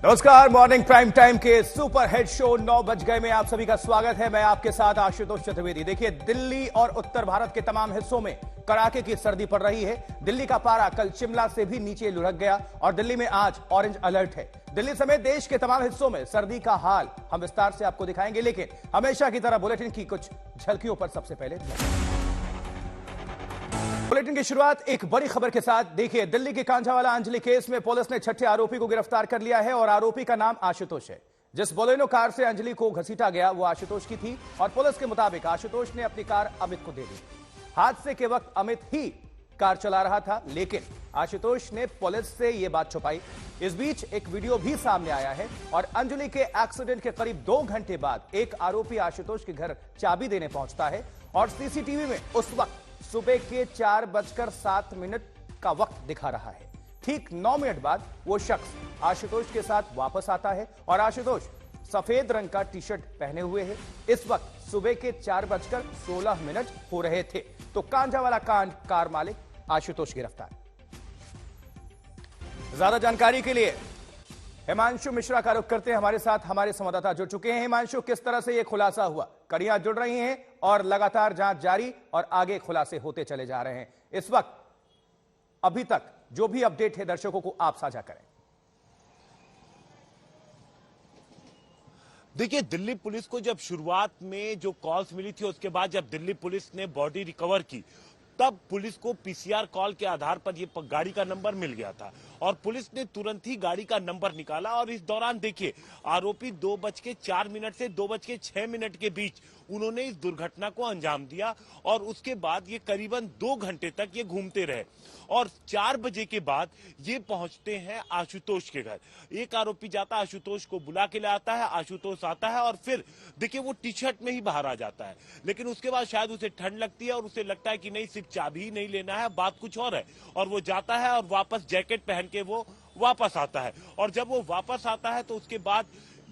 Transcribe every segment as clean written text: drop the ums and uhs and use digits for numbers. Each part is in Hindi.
नमस्कार। मॉर्निंग प्राइम टाइम के सुपर हिट शो 9 बज गए में आप सभी का स्वागत है। मैं आपके साथ आशुतोष चतुर्वेदी। देखिए, दिल्ली और उत्तर भारत के तमाम हिस्सों में कड़ाके की सर्दी पड़ रही है। दिल्ली का पारा कल शिमला से भी नीचे लुढ़क गया और दिल्ली में आज ऑरेंज अलर्ट है। दिल्ली समेत देश के तमाम हिस्सों में सर्दी का हाल हम विस्तार से आपको दिखाएंगे, लेकिन हमेशा की तरह बुलेटिन की कुछ झलकियों पर सबसे पहले बुलेटिन की शुरुआत एक बड़ी खबर के साथ। देखिए, दिल्ली के कांझावाला अंजलि केस में पुलिस ने छठे आरोपी को गिरफ्तार कर लिया है और आरोपी का नाम आशुतोष है। जिस बोलेनो कार से अंजलि को घसीटा गया वो आशुतोष की थी और पुलिस के मुताबिक आशुतोष ने अपनी कार अमित को दे दी। हादसे के वक्त अमित ही कार चला रहा था, लेकिन आशुतोष ने पुलिस से यह बात छुपाई। इस बीच एक वीडियो भी सामने आया है और अंजलि के एक्सीडेंट के करीब 2 घंटे बाद एक आरोपी आशुतोष के घर चाबी देने पहुंचता है और सीसीटीवी में उस वक्त सुबह के 4:07 का वक्त दिखा रहा है। ठीक 9 मिनट बाद वो शख्स आशुतोष के साथ वापस आता है और आशुतोष सफेद रंग का टी शर्ट पहने हुए है। इस वक्त सुबह के 4:16 हो रहे थे। तो कांझावाला कांड कार मालिक आशुतोष गिरफ्तार। ज्यादा जानकारी के लिए हिमांशु मिश्रा का रुख करते हैं। हमारे साथ हमारे संवाददाता जुड़ चुके हैं। हिमांशु, किस तरह से यह खुलासा हुआ? कड़ियां जुड़ रही हैं और लगातार जांच जारी और आगे खुलासे होते चले जा रहे हैं। इस वक्त अभी तक जो भी अपडेट है दर्शकों को आप साझा करें। देखिए, दिल्ली पुलिस को जब शुरुआत में जो कॉल्स मिली थी, उसके बाद जब दिल्ली पुलिस ने बॉडी रिकवर की, तब पुलिस को पीसीआर कॉल के आधार पर ये गाड़ी का नंबर मिल गया था और पुलिस ने तुरंत ही गाड़ी का नंबर निकाला। और इस दौरान देखिए, आरोपी 2:04 से 2:06 के बीच उन्होंने इस दुर्घटना को अंजाम दिया और उसके बाद ये करीबन 2 घंटे तक ये घूमते रहे और 4 बजे के बाद ये पहुंचते हैं आशुतोष के घर। एक आरोपी जाता है, आशुतोष को बुला के ले आता है, आशुतोष आता है और फिर देखिए वो टी शर्ट में ही बाहर आ जाता है। लेकिन उसके बाद शायद उसे ठंड लगती है और उसे लगता है कि नहीं, सिर्फ चाबी ही नहीं लेना है, बात कुछ और है, और वो जाता है और वापस जैकेट पहन के वो वापस आता है। और जब वो वापस आता है तो उसके बाद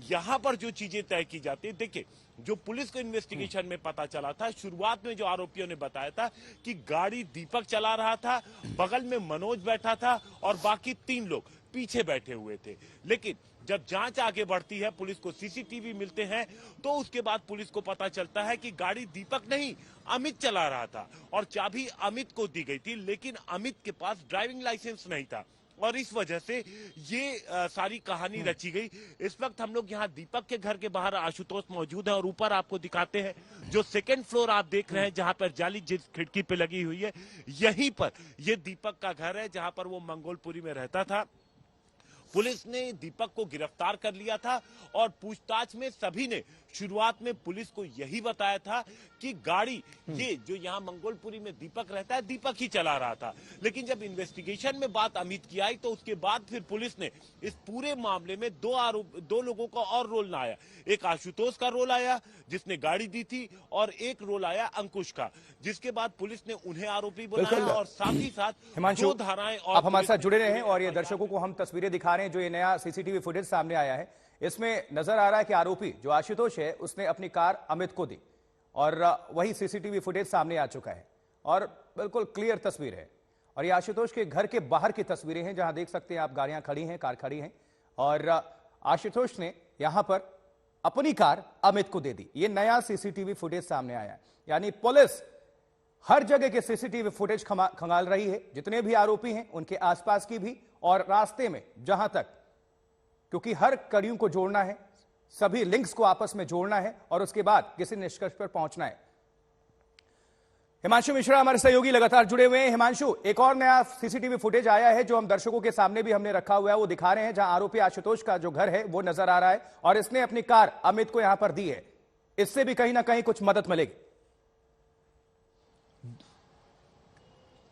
यहां पर जो चीजें तय की जाती है, देखिए, जो पुलिस को इन्वेस्टिगेशन में पता चला था, शुरुआत में जो आरोपियों ने बताया था कि गाड़ी दीपक चला रहा था, बगल में मनोज बैठा था और बाकी 3 लोग पीछे बैठे हुए थे। लेकिन जब जांच आगे बढ़ती है, पुलिस को सीसीटीवी मिलते हैं, तो उसके बाद पुलिस को पता चलता है कि गाड़ी दीपक नहीं, अमित चला रहा था और चाबी अमित को दी गई थी, लेकिन अमित के पास ड्राइविंग लाइसेंस नहीं था और इस वजह से ये सारी कहानी रची गई। इस वक्त हम लोग यहाँ दीपक के घर के बाहर आशुतोष मौजूद है और ऊपर आपको दिखाते हैं जो 2nd फ्लोर आप देख रहे हैं, जहां पर जाली जिस खिड़की पे लगी हुई है, यहीं पर ये दीपक का घर है, जहां पर वो मंगोलपुरी में रहता था। पुलिस ने दीपक को गिरफ्तार कर लिया था और पूछताछ में सभी ने शुरुआत में पुलिस को यही बताया था कि गाड़ी ये जो यहाँ मंगोलपुरी में दीपक रहता है, दीपक ही चला रहा था। लेकिन जब इन्वेस्टिगेशन में बात अमित की आई तो उसके बाद फिर पुलिस ने इस पूरे मामले में 2 लोगों का और रोल ना आया। एक आशुतोष का रोल आया जिसने गाड़ी दी थी और एक रोल आया अंकुश का, जिसके बाद पुलिस ने उन्हें आरोपी बनाया और साथ ही साथ 2 धाराएं और आप हमारे साथ जुड़े रहे हैं और ये दर्शकों को हम तस्वीरें दिखा रहे हैं। जो ये नया सीसीटीवी फुटेज सामने आया है, इसमें नजर आ रहा है कि आरोपी जो आशुतोष है उसने अपनी कार अमित को दी और वही सीसीटीवी फुटेज सामने आ चुका है और बिल्कुल क्लियर तस्वीर है। और ये आशुतोष के घर के बाहर की तस्वीरें हैं, जहां देख सकते हैं आप गाड़ियां खड़ी हैं, कार खड़ी हैं और आशुतोष ने यहां पर अपनी कार अमित को दे दी। ये नया सीसीटीवी फुटेज सामने आया है। यानी पुलिस हर जगह के सीसीटीवी फुटेज खंगाल रही है, जितने भी आरोपी हैं उनके आसपास की भी और रास्ते में जहां तक, क्योंकि हर कड़ियों को जोड़ना है, सभी लिंक्स को आपस में जोड़ना है और उसके बाद किसी निष्कर्ष पर पहुंचना है। हिमांशु मिश्रा हमारे सहयोगी लगातार जुड़े हुए हैं। हिमांशु, एक और नया सीसीटीवी फुटेज आया है जो हम दर्शकों के सामने भी हमने रखा हुआ है, वो दिखा रहे हैं, जहां आरोपी आशुतोष का जो घर है वो नजर आ रहा है और इसने अपनी कार अमित को यहां पर दी है। इससे भी कहीं ना कहीं कुछ मदद मिलेगी।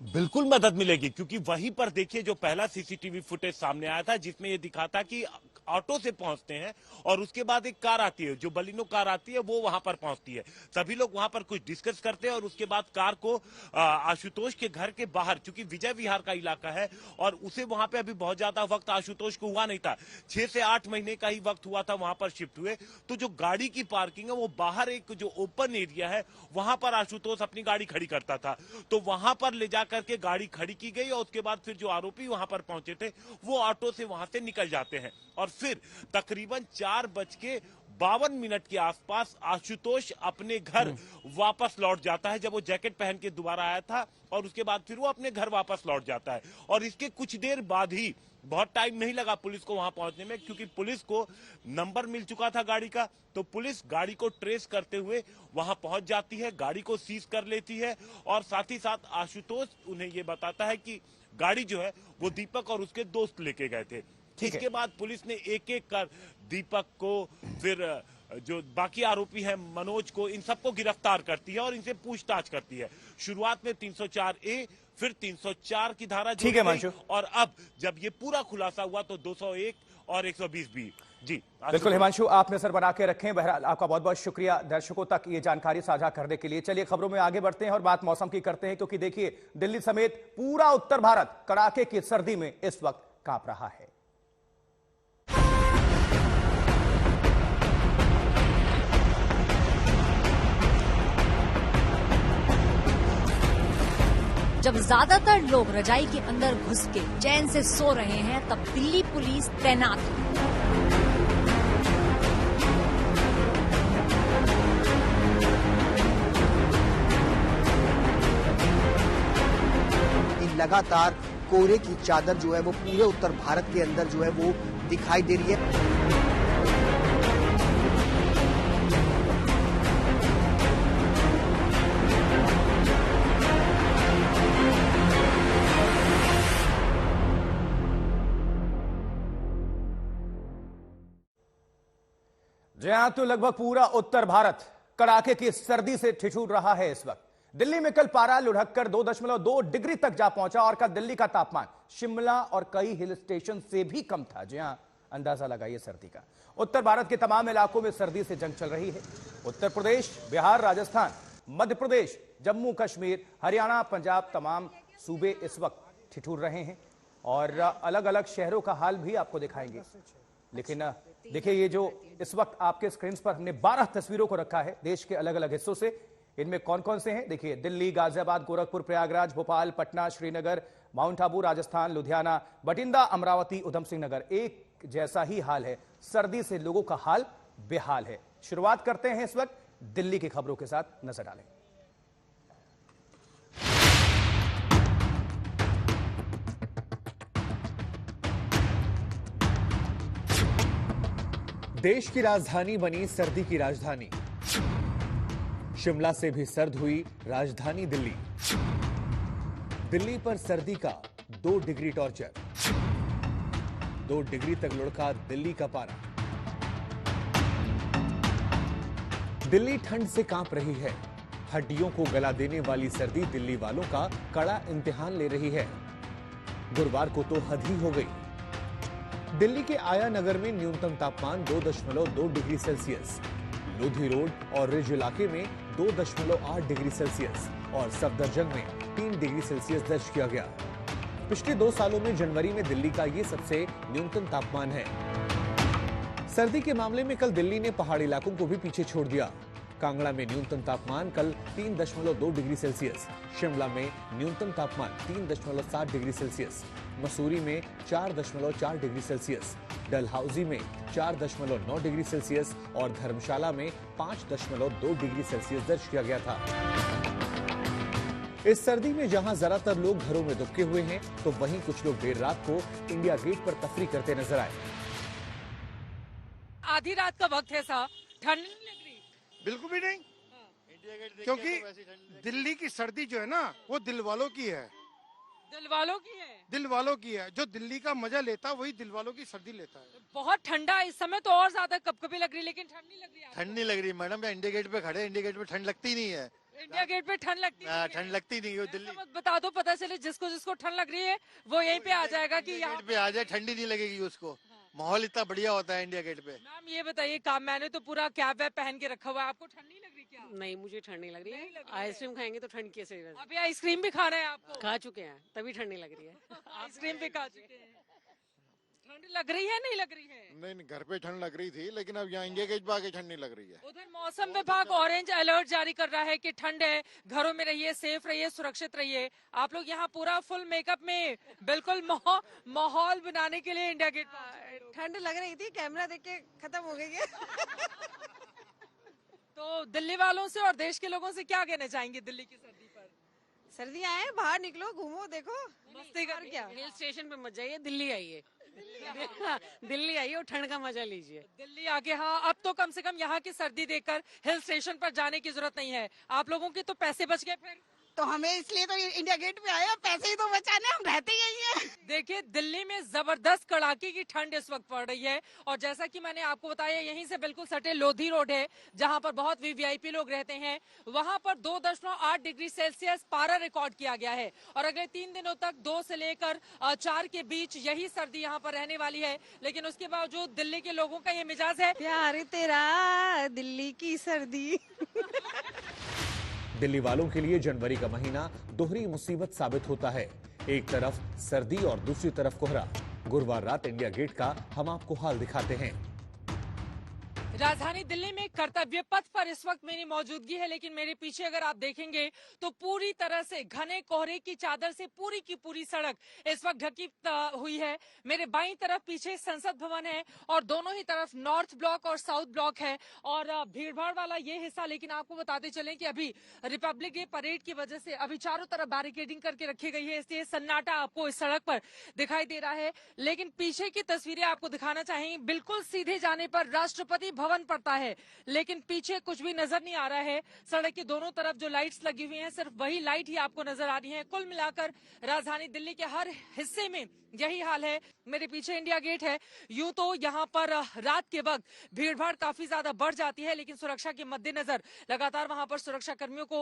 बिल्कुल मदद मिलेगी, क्योंकि वहीं पर देखिए जो पहला सीसीटीवी फुटेज सामने आया था जिसमें ये दिखा था कि ऑटो से पहुंचते हैं और उसके बाद एक कार आती है, जो बलिनो कार आती है, वो वहां पर पहुंचती है। सभी लोग वहां पर कुछ डिस्कस करते हैं और उसके बाद कार को आशुतोष के घर के बाहर, क्योंकि विजय विहार का इलाका है और उसे वहां पे अभी बहुत ज्यादा वक्त आशुतोष को हुआ नहीं था, 6 से 8 महीने का ही वक्त हुआ था वहां पर शिफ्ट हुए। तो जो गाड़ी की पार्किंग है वो बाहर एक जो ओपन एरिया है वहां पर आशुतोष अपनी गाड़ी खड़ी करता था, तो वहां पर ले जाकर के गाड़ी खड़ी की गई और उसके बाद फिर जो आरोपी वहां पर पहुंचे थे वो ऑटो से वहां से निकल जाते हैं और फिर तकरीबन 4:52 के आसपास आशुतोष अपने घर वापस लौट जाता है, जब वो जैकेट पहन के दोबारा आया था, और उसके बाद फिर वो अपने घर वापस लौट जाता है। और इसके कुछ देर बाद ही, बहुत टाइम नहीं लगा पुलिस को वहां पहुंचने में, क्योंकि पुलिस को नंबर मिल चुका था गाड़ी का, तो पुलिस गाड़ी को ट्रेस करते हुए वहां पहुंच जाती है, गाड़ी को सीज कर लेती है, और साथ ही साथ आशुतोष उन्हें ये बताता है कि गाड़ी जो है वो दीपक और उसके दोस्त लेके गए थे। इसके बाद पुलिस ने एक एक कर दीपक को, फिर जो बाकी आरोपी है मनोज को, इन सबको गिरफ्तार करती है और इनसे पूछताछ करती है। शुरुआत में 304A, फिर 304 की धारा जोड़ी गई, और अब जब ये पूरा खुलासा हुआ तो 201 और 120B। जी बिल्कुल हिमांशु, आप नजर बना के रखें। बहरहाल आपका बहुत बहुत शुक्रिया दर्शकों तक ये जानकारी साझा करने के लिए। चलिए खबरों में आगे बढ़ते हैं और बात मौसम की करते हैं, क्योंकि देखिए दिल्ली समेत पूरा उत्तर भारत कड़ाके की सर्दी में इस वक्त कांप रहा है। जब ज्यादातर लोग रजाई के अंदर घुस के चैन से सो रहे हैं, तब दिल्ली पुलिस तैनात है। लगातार कोहरे की चादर जो है वो पूरे उत्तर भारत के अंदर जो है वो दिखाई दे रही है। जी हां, तो लगभग पूरा उत्तर भारत कड़ाके की सर्दी से ठिठुर रहा है इस वक्त। दिल्ली में कल पारा लुढ़ककर 2.2 डिग्री तक जा पहुंचा, और कल दिल्ली का तापमान शिमला और कई हिल स्टेशन से भी कम था। जी हां, अंदाजा लगाइए सर्दी का। उत्तर भारत के तमाम इलाकों में सर्दी से जंग चल रही है। उत्तर प्रदेश, बिहार, राजस्थान, मध्य प्रदेश, जम्मू कश्मीर, हरियाणा, पंजाब, तमाम सूबे इस वक्त ठिठुर रहे हैं, और अलग अलग शहरों का हाल भी आपको दिखाएंगे। लेकिन देखिए, ये जो इस वक्त आपके स्क्रीन पर हमने 12 तस्वीरों को रखा है देश के अलग अलग हिस्सों से। इनमें कौन कौन से हैं देखिए। दिल्ली, गाजियाबाद, गोरखपुर, प्रयागराज, भोपाल, पटना, श्रीनगर, माउंट आबू, राजस्थान, लुधियाना, बठिंडा, अमरावती, उधम सिंह नगर। एक जैसा ही हाल है, सर्दी से लोगों का हाल बेहाल है। शुरुआत करते हैं इस वक्त दिल्ली की खबरों के साथ, नजर डालें। देश की राजधानी बनी सर्दी की राजधानी। शिमला से भी सर्द हुई राजधानी दिल्ली। दिल्ली पर सर्दी का 2 डिग्री टॉर्चर। 2 डिग्री तक लुढ़का दिल्ली का पारा। दिल्ली ठंड से कांप रही है। हड्डियों को गला देने वाली सर्दी दिल्ली वालों का कड़ा इम्तिहान ले रही है। गुरुवार को तो हद ही हो गई। दिल्ली के आया नगर में न्यूनतम तापमान 2.2 डिग्री सेल्सियस, लोधी रोड और रिज इलाके में 2.8 डिग्री सेल्सियस और सफदरजंग में 3 डिग्री सेल्सियस दर्ज किया गया। पिछले 2 सालों में जनवरी में दिल्ली का ये सबसे न्यूनतम तापमान है। सर्दी के मामले में कल दिल्ली ने पहाड़ी इलाकों को भी पीछे छोड़ दिया। कांगड़ा में न्यूनतम तापमान कल 3.2 डिग्री सेल्सियस, शिमला में न्यूनतम तापमान 3.7 डिग्री सेल्सियस, मसूरी में 4.4 डिग्री सेल्सियस, डलहौजी में 4.9 डिग्री सेल्सियस और धर्मशाला में 5.2 डिग्री सेल्सियस दर्ज किया गया था। इस सर्दी में जहां ज्यादातर लोग घरों में दुबके हुए हैं, तो वहीं कुछ लोग देर रात को इंडिया गेट पर तफरी करते नजर आए। आधी रात का वक्त है साहब, ठंड नहीं लग रही? बिल्कुल भी नहीं। क्योंकि दिल्ली की सर्दी जो है ना, वो दिल वालों की है। दिल वालों की है? दिल वालों की है। जो दिल्ली का मजा लेता है वही दिल वालों की सर्दी लेता है। बहुत ठंडा इस समय तो और ज्यादा कपकपी लग रही है, लेकिन ठंड नहीं लग रही। ठंड नहीं लग रही मैडम, इंडिया गेट पे खड़े, इंडिया गेट पे ठंड लगती नहीं है। इंडिया गेट पे ठंड लगती है? ठंड लगती नहीं है दिल्ली। बता दो, पता चले जिसको जिसको ठंड लग रही है वो यहीं पे आ जाएगा कि यहाँ पे आ जाए, ठंडी नहीं लगेगी उसको। माहौल इतना बढ़िया होता है इंडिया गेट पे। मैम ये बताइए, काम मैंने तो पूरा कैप वैप पहन के रखा हुआ है, आपको ठंड नहीं लग रही क्या? नहीं, मुझे ठंड नहीं लग रही है। आइसक्रीम खाएंगे तो ठंड कैसे? अभी आइसक्रीम भी खाना है आपको? खा चुके हैं, तभी ठंड नहीं लग रही है। आइसक्रीम भी खा चुके हैं, ठंड लग रही है नहीं लग रही है? नहीं, घर पे ठंड लग रही थी, लेकिन अब यहाँ इंडिया गेट पे आके ठंड नहीं लग रही है। उधर मौसम विभाग ऑरेंज अलर्ट जारी कर रहा है कि ठंड है, घरों में रहिए, सेफ रहिए, सुरक्षित रहिए। आप लोग यहाँ पूरा फुल मेकअप में बिल्कुल माहौल बनाने के लिए इंडिया गेट पर। ठंड लग रही थी, कैमरा देख के खत्म हो गई है। तो दिल्ली वालों से और देश के लोगों से क्या कहना चाहेंगे दिल्ली की सर्दी पर? सर्दियाँ हैं, बाहर निकलो, घूमो, देखो, मस्ती कर क्या हिल स्टेशन पे मत जाइए, दिल्ली आइए। दिल्ली आइए और ठंड का मजा लीजिए। दिल्ली आके, हाँ, अब तो कम से कम यहाँ की सर्दी देखकर हिल स्टेशन पर जाने की जरूरत नहीं है। आप लोगों के तो पैसे बच गए फिर। तो हमें इसलिए तो इंडिया गेट पे आए, पैसे ही तो बचाने, हम रहते ही यही हैं। देखिए, दिल्ली में जबरदस्त कड़ाके की ठंड इस वक्त पड़ रही है और जैसा कि मैंने आपको बताया, यहीं से बिल्कुल सटे लोधी रोड है, जहां पर बहुत वीवीआईपी लोग रहते हैं। वहां पर 2.8 डिग्री सेल्सियस पारा रिकॉर्ड किया गया है और अगले 3 दिनों तक 2 से लेकर 4 के बीच यही सर्दी यहाँ पर रहने वाली है। लेकिन उसके बावजूद दिल्ली के लोगों का ये मिजाज है, प्यार तेरा दिल्ली की सर्दी। दिल्ली वालों के लिए जनवरी का महीना दोहरी मुसीबत साबित होता है। एक तरफ सर्दी और दूसरी तरफ कोहरा। गुरुवार रात इंडिया गेट का हम आपको हाल दिखाते हैं। राजधानी दिल्ली में कर्तव्य पथ पर इस वक्त मेरी मौजूदगी है, लेकिन मेरे पीछे अगर आप देखेंगे तो पूरी तरह से घने कोहरे की चादर से पूरी की पूरी सड़क इस वक्त ढकी हुई है। मेरे बाईं तरफ पीछे संसद भवन है और दोनों ही तरफ नॉर्थ ब्लॉक और साउथ ब्लॉक है और भीड़भाड़ वाला ये हिस्सा। लेकिन आपको बताते चलें कि अभी रिपब्लिक डे परेड की वजह से अभी चारों तरफ बैरिकेडिंग करके रखी गई है, इसलिए सन्नाटा आपको इस सड़क पर दिखाई दे रहा है। लेकिन पीछे की तस्वीरें आपको दिखाना चाहेंगे। बिल्कुल सीधे जाने पर राष्ट्रपति भवन पड़ता है, लेकिन पीछे कुछ भी नजर नहीं आ रहा है। सड़क के दोनों तरफ जो लाइट्स लगी हुई हैं, सिर्फ वही लाइट ही आपको नजर आ रही है। कुल मिलाकर राजधानी दिल्ली के हर हिस्से में यही हाल है। मेरे पीछे इंडिया गेट है। यूं तो यहाँ पर रात के वक्त भीड़भाड़ काफी ज्यादा बढ़ जाती है, लेकिन सुरक्षा के मद्देनजर लगातार वहां पर सुरक्षा कर्मियों को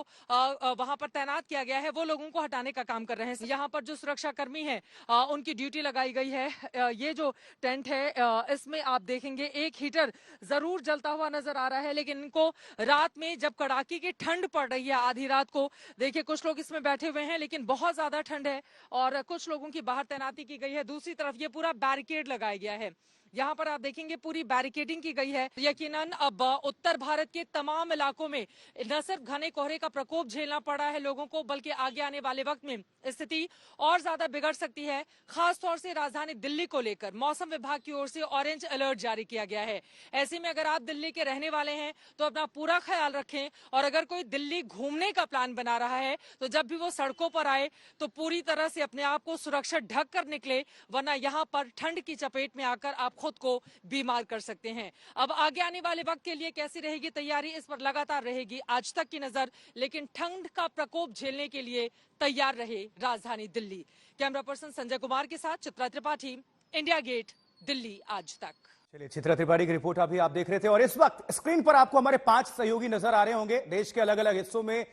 वहां पर तैनात किया गया है। वो लोगों को हटाने का काम कर रहे हैं। यहाँ पर जो सुरक्षा कर्मी है उनकी ड्यूटी लगाई गई है। ये जो टेंट है इसमें आप देखेंगे एक हीटर जरूर जलता हुआ नजर आ रहा है, लेकिन इनको रात में जब कड़ाके की ठंड पड़ रही है आधी रात को, देखिए कुछ लोग इसमें बैठे हुए हैं, लेकिन बहुत ज्यादा ठंड है और कुछ लोगों की बाहर तैनाती की गई है। दूसरी तरफ ये पूरा बैरिकेड लगाया गया है। यहाँ पर आप देखेंगे पूरी बैरिकेडिंग की गई है। यकीनन अब उत्तर भारत के तमाम इलाकों में न सिर्फ घने कोहरे का प्रकोप झेलना पड़ा है लोगों को, बल्कि आगे आने वाले वक्त में स्थिति और ज्यादा बिगड़ सकती है। खासतौर से राजधानी दिल्ली को लेकर मौसम विभाग की ओर से ऑरेंज अलर्ट जारी किया गया है। ऐसे में अगर आप दिल्ली के रहने वाले हैं तो अपना पूरा ख्याल रखें और अगर कोई दिल्ली घूमने का प्लान बना रहा है तो जब भी वो सड़कों पर आए तो पूरी तरह से अपने आप को सुरक्षित ढक कर निकले, वरना यहाँ पर ठंड की चपेट में आकर आप खुद को बीमार कर सकते हैं। अब आगे आने वाले वक्त के लिए कैसी रहेगी तैयारी, इस पर लगातार रहेगी आज तक की नजर, लेकिन ठंड का प्रकोप झेलने के लिए तैयार रहे राजधानी दिल्ली। कैमरा पर्सन संजय कुमार के साथ चित्रा त्रिपाठी, इंडिया गेट, दिल्ली आज तक। चलिए, चित्रा त्रिपाठी की रिपोर्ट अभी आप देख रहे थे और इस वक्त स्क्रीन पर आपको हमारे 5 सहयोगी नजर आ रहे होंगे। देश के अलग अलग हिस्सों में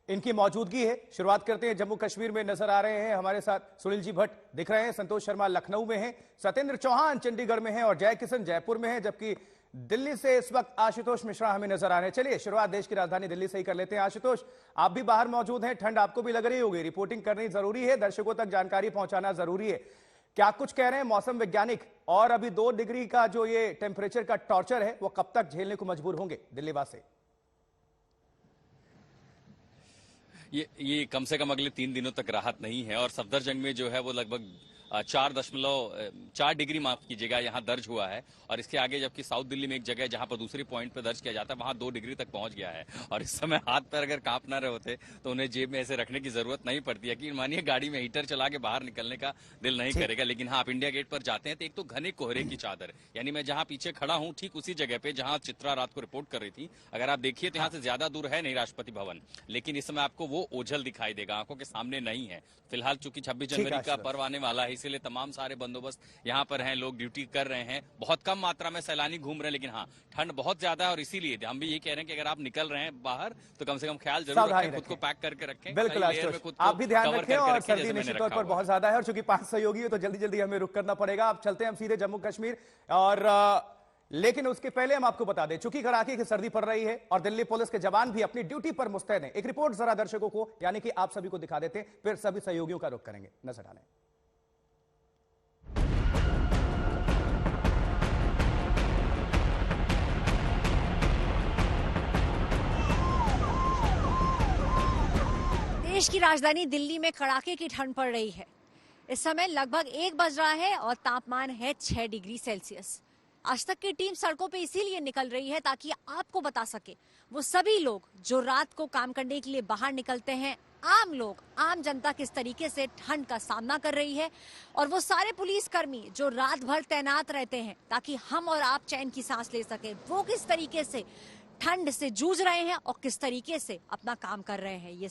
इनकी मौजूदगी है। शुरुआत करते हैं जम्मू कश्मीर में नजर आ रहे हैं हमारे साथ सुनील जी भट्ट दिख रहे हैं, संतोष शर्मा लखनऊ में हैं, सत्येंद्र चौहान चंडीगढ़ में हैं और जय किशन जयपुर में हैं, जबकि दिल्ली से इस वक्त आशुतोष मिश्रा हमें नजर आ रहे हैं। चलिए शुरुआत देश की राजधानी दिल्ली से ही कर लेते हैं। आशुतोष, आप भी बाहर मौजूद हैं, ठंड आपको भी लग रही होगी, रिपोर्टिंग करनी जरूरी है, दर्शकों तक जानकारी पहुंचाना जरूरी है। क्या कुछ कह रहे हैं मौसम वैज्ञानिक, और अभी 2 डिग्री का जो ये टेम्परेचर का टॉर्चर है वो कब तक झेलने को मजबूर होंगे दिल्ली वासी? ये कम से कम अगले 3 दिनों तक राहत नहीं है और सफदरजंग में जो है वो लगभग 4 डिग्री माफ कीजिएगा यहाँ दर्ज हुआ है और इसके आगे जबकि साउथ दिल्ली में एक जगह जहाँ पर दूसरी पॉइंट पे दर्ज किया जाता है वहां 2 डिग्री तक पहुंच गया है। और इस समय हाथ पैर अगर कांप ना रहे होते तो उन्हें जेब में ऐसे रखने की जरूरत नहीं पड़ती है कि मानिए गाड़ी में हीटर चला के बाहर निकलने का दिल नहीं करेगा। लेकिन हाँ, आप इंडिया गेट पर जाते हैं तो एक तो घने कोहरे की चादर, यानी मैं जहाँ पीछे खड़ा हूँ ठीक उसी जगह पे जहाँ चित्रा रात को रिपोर्ट कर रही थी, अगर आप देखिए तो यहाँ से ज्यादा दूर है नहीं राष्ट्रपति भवन, लेकिन इस समय आपको वो ओझल दिखाई देगा, आंखों के सामने नहीं है। फिलहाल चूंकि 26 जनवरी का पर्व आने वाला है इसीलिए तमाम सारे बंदोबस्त यहाँ पर हैं, लोग ड्यूटी कर रहे हैं, बहुत कम मात्रा में सैलानी घूम रहे हैं, लेकिन हाँ ठंड बहुत ज्यादा है और इसीलिए हम भी ये कह रहे हैं कि अगर आप निकल रहे हैं बाहर तो कम से कम ख्याल जरूर रखें, खुद को पैक करके रखें। बिल्कुल आप भी ध्यान रखें और सर्दी निश्चित तौर पर बहुत ज्यादा है और चूंकि 5 सहयोगी है तो जल्दी जल्दी हमें रुक करना पड़ेगा। अब चलते हैं हम सीधे जम्मू कश्मीर और लेकिन उसके पहले हम आपको बता दें चूंकि कड़ाके की सर्दी पड़ रही है और दिल्ली पुलिस के जवान भी अपनी ड्यूटी पर मुस्तैद हैं। एक रिपोर्ट जरा दर्शकों को यानी कि आप सभी को दिखा देते हैं, फिर सभी सहयोगियों का रुख करेंगे। नजर डालें। देश की राजधानी दिल्ली में कड़ाके की ठंड पड़ रही है। इस समय लगभग 1 बज रहा है और तापमान है 6 डिग्री सेल्सियस। आज तक की टीम सड़कों पे इसीलिए निकल रही है ताकि आपको बता सके वो सभी लोग जो रात को काम करने के लिए बाहर निकलते हैं, आम लोग, आम जनता किस तरीके से ठंड का सामना कर रही है, और वो सारे पुलिसकर्मी जो रात भर तैनात रहते हैं ताकि हम और आप चैन की सांस ले सके, वो किस तरीके से ठंड से जूझ रहे हैं और किस तरीके से अपना काम कर रहे हैं। ये